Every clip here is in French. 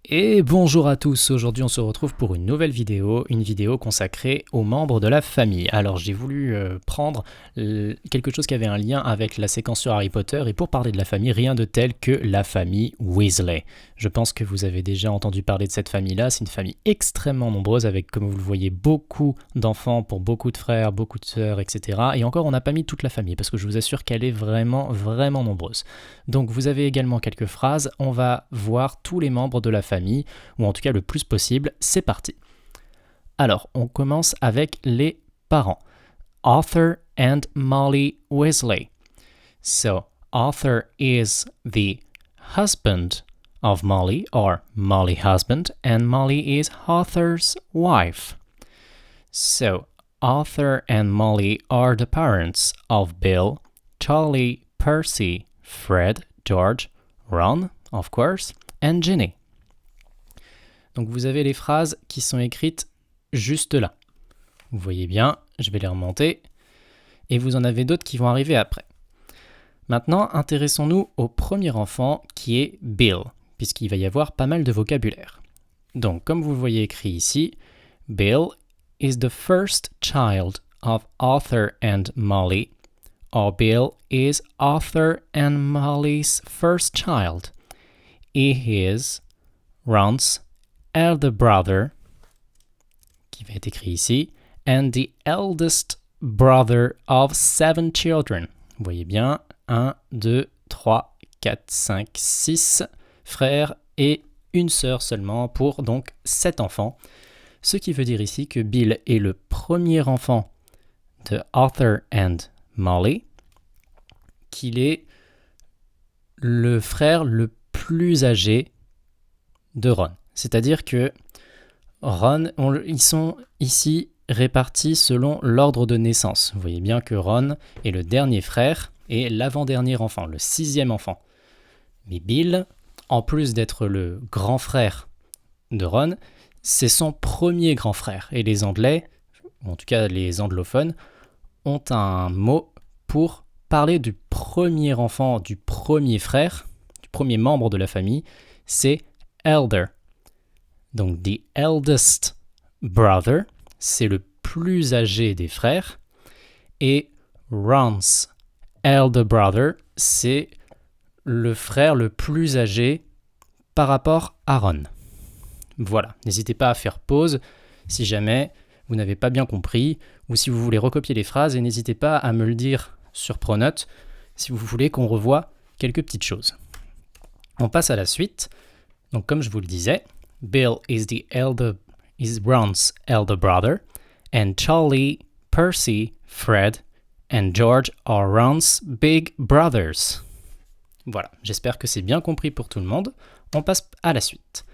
Et bonjour à tous, aujourd'hui on se retrouve pour une nouvelle vidéo, une vidéo consacrée aux membres de la famille. Alors j'ai voulu prendre quelque chose qui avait un lien avec la séquence sur Harry Potter, et pour parler de la famille, rien de tel que la famille Weasley. Je pense que vous avez déjà entendu parler de cette famille-là, c'est une famille extrêmement nombreuse avec, comme vous le voyez, beaucoup d'enfants pour beaucoup de frères, beaucoup de sœurs, etc. Et encore on n'a pas mis toute la famille, parce que je vous assure qu'elle est vraiment, vraiment nombreuse. Donc vous avez également quelques phrases, on va voir tous les membres de la famille, ou en tout cas le plus possible, c'est parti. Alors, on commence avec les parents. Arthur and Molly Weasley. So, Arthur is the husband of Molly, or Molly husband, and Molly is Arthur's wife. So, Arthur and Molly are the parents of Bill, Charlie, Percy, Fred, George, Ron, of course, and Ginny. Donc vous avez les phrases qui sont écrites juste là. Vous voyez bien, je vais les remonter. Et vous en avez d'autres qui vont arriver après. Maintenant, intéressons-nous au premier enfant qui est Bill, puisqu'il va y avoir pas mal de vocabulaire. Donc, comme vous le voyez écrit ici, Bill is the first child of Arthur and Molly, or Bill is Arthur and Molly's first child. He is Ron's elder brother, qui va être écrit ici, and the eldest brother of 7 children. Vous voyez bien, 1, 2, 3, 4, 5, 6 frères et une sœur seulement pour donc 7 enfants. Ce qui veut dire ici que Bill est le premier enfant de Arthur and Molly, qu'il est le frère le plus âgé de Ron. C'est-à-dire que Ron, ils sont ici répartis selon l'ordre de naissance. Vous voyez bien que Ron est le dernier frère et l'avant-dernier enfant, le 6e enfant. Mais Bill, en plus d'être le grand frère de Ron, c'est son premier grand frère. Et les Anglais, en tout cas les anglophones, ont un mot pour parler du premier enfant, du premier frère, du premier membre de la famille, c'est elder. Donc, the eldest brother, c'est le plus âgé des frères, et Ron's elder brother, c'est le frère le plus âgé par rapport à Ron. Voilà, n'hésitez pas à faire pause si jamais vous n'avez pas bien compris, ou si vous voulez recopier les phrases, et n'hésitez pas à me le dire sur Pronote si vous voulez qu'on revoie quelques petites choses. On passe à la suite. Donc comme je vous le disais, Bill is Ron's elder brother, and Charlie, Percy, Fred, and George are Ron's big brothers. Voilà, j'espère que c'est bien compris pour tout le monde. On passe à la suite.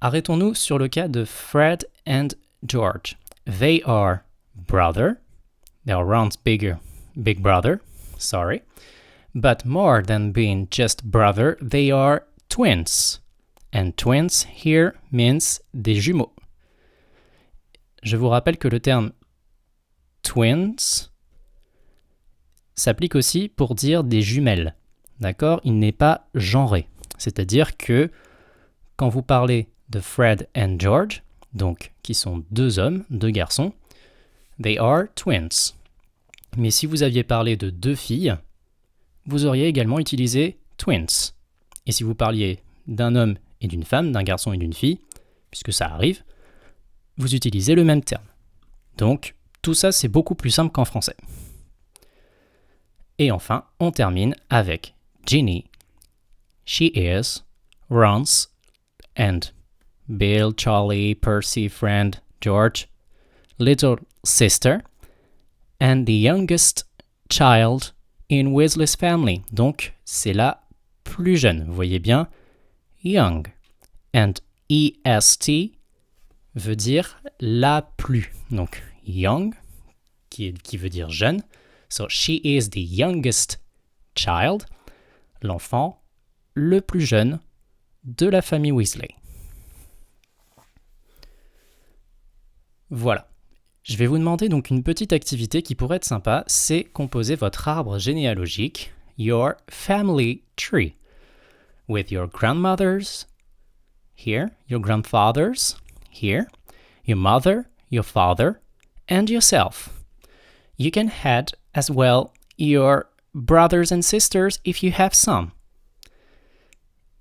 Arrêtons-nous sur le cas de Fred and George. They are brother. They are Ron's big brother. Sorry. But more than being just brother, they are twins. And twins here means des jumeaux. Je vous rappelle que le terme twins s'applique aussi pour dire des jumelles. D'accord ? Il n'est pas genré. C'est-à-dire que quand vous parlez de Fred and George, donc qui sont 2 hommes, 2 garçons, they are twins. Mais si vous aviez parlé de 2 filles, vous auriez également utilisé twins. Et si vous parliez d'un homme et d'une femme, d'un garçon et d'une fille, puisque ça arrive, vous utilisez le même terme. Donc, tout ça, c'est beaucoup plus simple qu'en français. Et enfin, on termine avec Ginny. She is Ron's and Bill, Charlie, Percy, Fred, George, little sister, and the youngest child in Weasley's family. Donc, c'est la plus jeune. Vous voyez bien, young. And EST veut dire la plus. Donc, young, qui veut dire jeune. So, she is the youngest child, l'enfant le plus jeune de la famille Weasley. Voilà. Je vais vous demander donc une petite activité qui pourrait être sympa, c'est composer votre arbre généalogique, your family tree, with your grandmothers, here, your grandfathers, here, your mother, your father, and yourself. You can add as well your brothers and sisters if you have some.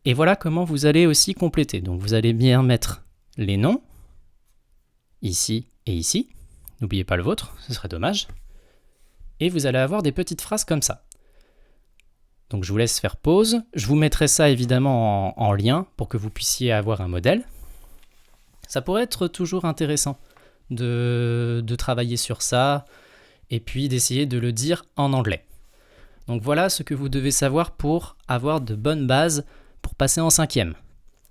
Et voilà comment vous allez aussi compléter. Donc vous allez bien mettre les noms, ici et ici. N'oubliez pas le vôtre, ce serait dommage. Et vous allez avoir des petites phrases comme ça. Donc je vous laisse faire pause. Je vous mettrai ça évidemment en lien pour que vous puissiez avoir un modèle. Ça pourrait être toujours intéressant de travailler sur ça et puis d'essayer de le dire en anglais. Donc voilà ce que vous devez savoir pour avoir de bonnes bases pour passer en 5e.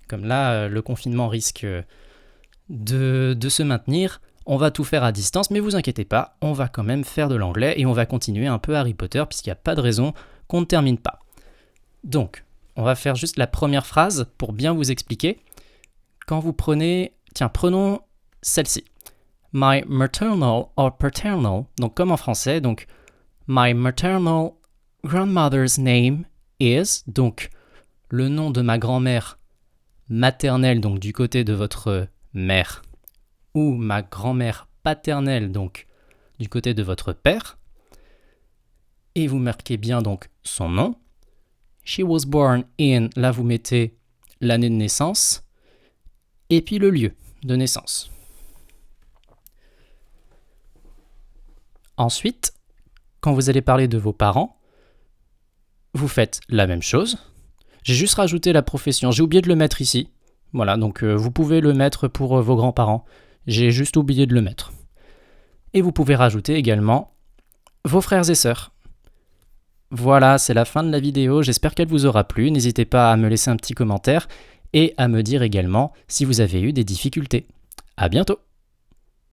Comme là, le confinement risque de se maintenir. On va tout faire à distance, mais vous inquiétez pas, on va quand même faire de l'anglais et on va continuer un peu Harry Potter puisqu'il n'y a pas de raison qu'on ne termine pas. Donc, on va faire juste la première phrase pour bien vous expliquer. Quand vous prenez... Tiens, prenons celle-ci. My maternal or paternal, donc comme en français, donc my maternal grandmother's name is, donc le nom de ma grand-mère maternelle, donc du côté de votre mère, ou ma grand-mère paternelle, donc du côté de votre père. Et vous marquez bien donc son nom. She was born in, là vous mettez l'année de naissance, et puis le lieu de naissance. Ensuite, quand vous allez parler de vos parents, vous faites la même chose. J'ai juste rajouté la profession, j'ai oublié de le mettre ici. Voilà, donc vous pouvez le mettre pour vos grands-parents. J'ai juste oublié de le mettre. Et vous pouvez rajouter également vos frères et sœurs. Voilà, c'est la fin de la vidéo. J'espère qu'elle vous aura plu. N'hésitez pas à me laisser un petit commentaire et à me dire également si vous avez eu des difficultés. À bientôt!